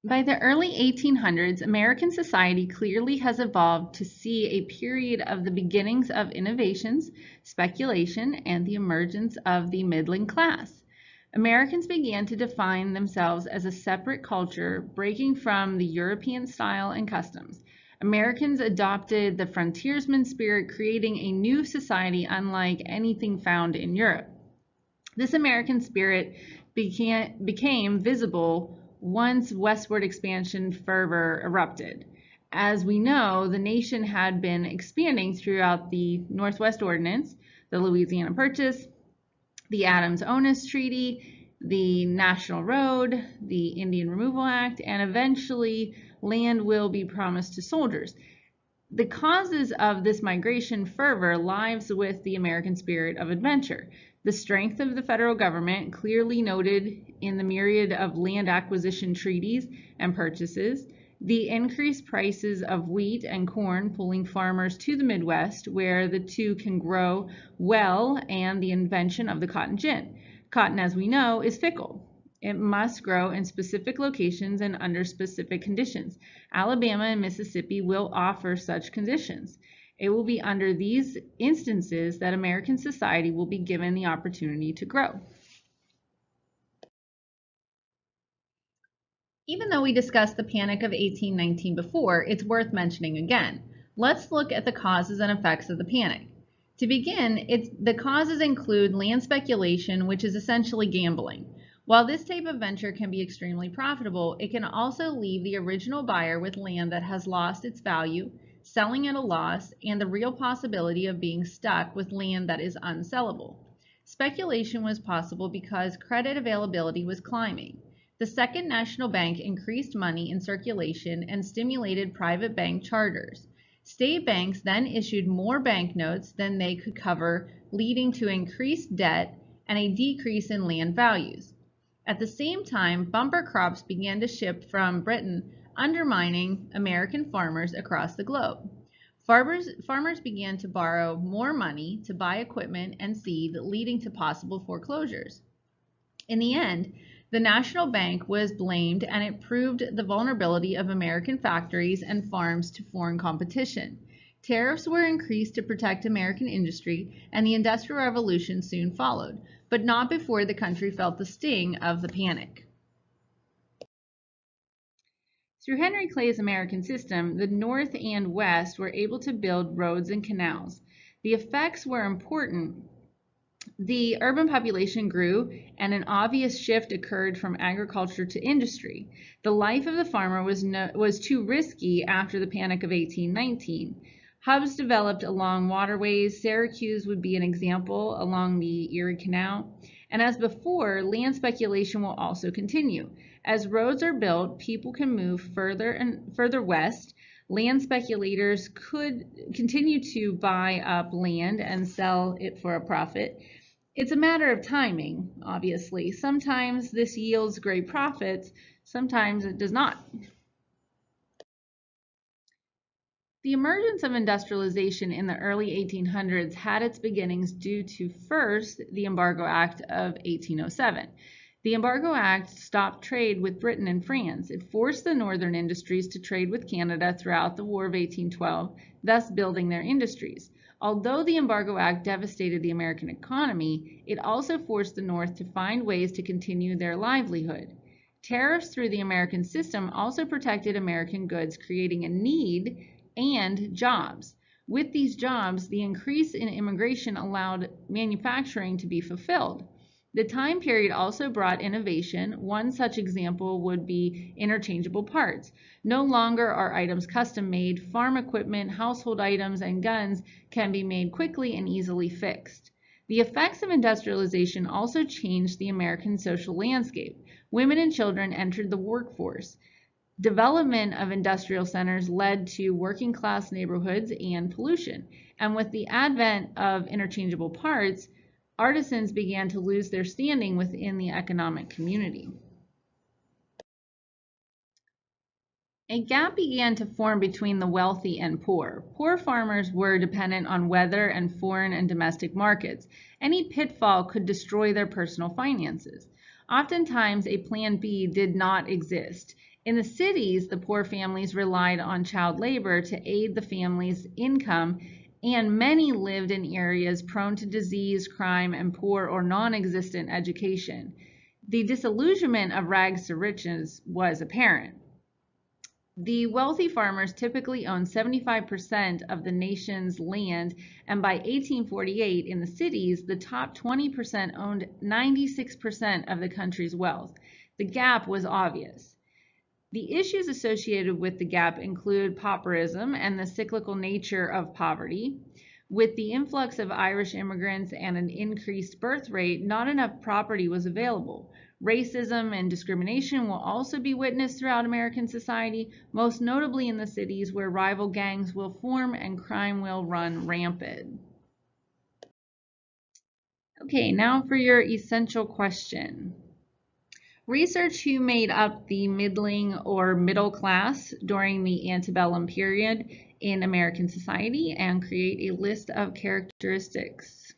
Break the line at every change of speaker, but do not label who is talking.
By the early 1800s, American society clearly has evolved to see a period of the beginnings of innovations, speculation, and the emergence of the middling class. Americans began to define themselves as a separate culture, breaking from the European style and customs. Americans adopted the frontiersman spirit, creating a new society unlike anything found in Europe. This American spirit became visible once westward expansion fervor erupted. As we know, the nation had been expanding throughout the Northwest Ordinance, the Louisiana Purchase, the Adams-Onis Treaty, the National Road, the Indian Removal Act, and eventually land will be promised to soldiers. The causes of this migration fervor lies with the American spirit of adventure. The strength of the federal government, clearly noted in the myriad of land acquisition treaties and purchases, the increased prices of wheat and corn pulling farmers to the Midwest, where the two can grow well, and the invention of the cotton gin. Cotton, as we know, is fickle. It must grow in specific locations and under specific conditions. Alabama and Mississippi will offer such conditions. It will be under these instances that American society will be given the opportunity to grow. Even though we discussed the Panic of 1819 before, it's worth mentioning again. Let's look at the causes and effects of the panic. To begin, the causes include land speculation, which is essentially gambling. While this type of venture can be extremely profitable, it can also leave the original buyer with land that has lost its value, selling at a loss, and the real possibility of being stuck with land that is unsellable. Speculation was possible because credit availability was climbing. The Second National Bank increased money in circulation and stimulated private bank charters. State banks then issued more banknotes than they could cover, leading to increased debt and a decrease in land values. At the same time, bumper crops began to ship from Britain, undermining American farmers across the globe. Farmers began to borrow more money to buy equipment and seed, leading to possible foreclosures. In the end, the National Bank was blamed, and it proved the vulnerability of American factories and farms to foreign competition. Tariffs were increased to protect American industry, and the Industrial Revolution soon followed, but not before the country felt the sting of the panic. Through Henry Clay's American system, the North and West were able to build roads and canals. The effects were important. The urban population grew, and an obvious shift occurred from agriculture to industry. The life of the farmer was too risky after the Panic of 1819. Hubs developed along waterways. Syracuse would be an example along the Erie Canal. And as before, land speculation will also continue. As roads are built, people can move further and further west. Land speculators could continue to buy up land and sell it for a profit. It's a matter of timing, obviously. Sometimes this yields great profits, sometimes it does not. The emergence of industrialization in the early 1800s had its beginnings due to, first, the Embargo Act of 1807. The Embargo Act stopped trade with Britain and France. It forced the northern industries to trade with Canada throughout the War of 1812, thus building their industries. Although the Embargo Act devastated the American economy, it also forced the North to find ways to continue their livelihood. Tariffs through the American system also protected American goods, creating a need and jobs. With these jobs, the increase in immigration allowed manufacturing to be fulfilled. The time period also brought innovation. One such example would be interchangeable parts. No longer are items custom made. Farm equipment, household items, and guns can be made quickly and easily fixed. The effects of industrialization also changed the American social landscape. Women and children entered the workforce. Development of industrial centers led to working class neighborhoods and pollution. And with the advent of interchangeable parts, artisans began to lose their standing within the economic community. A gap began to form between the wealthy and poor. Poor farmers were dependent on weather and foreign and domestic markets. Any pitfall could destroy their personal finances. Oftentimes, a plan B did not exist. In the cities, the poor families relied on child labor to aid the family's income, and many lived in areas prone to disease, crime, and poor or non-existent education. The disillusionment of rags to riches was apparent. The wealthy farmers typically owned 75% of the nation's land, and by 1848 in the cities, the top 20% owned 96% of the country's wealth. The gap was obvious. The issues associated with the gap include pauperism and the cyclical nature of poverty. With the influx of Irish immigrants and an increased birth rate, not enough property was available. Racism and discrimination will also be witnessed throughout American society, most notably in the cities where rival gangs will form and crime will run rampant. Okay, now for your essential question. Research who made up the middling or middle class during the antebellum period in American society and create a list of characteristics.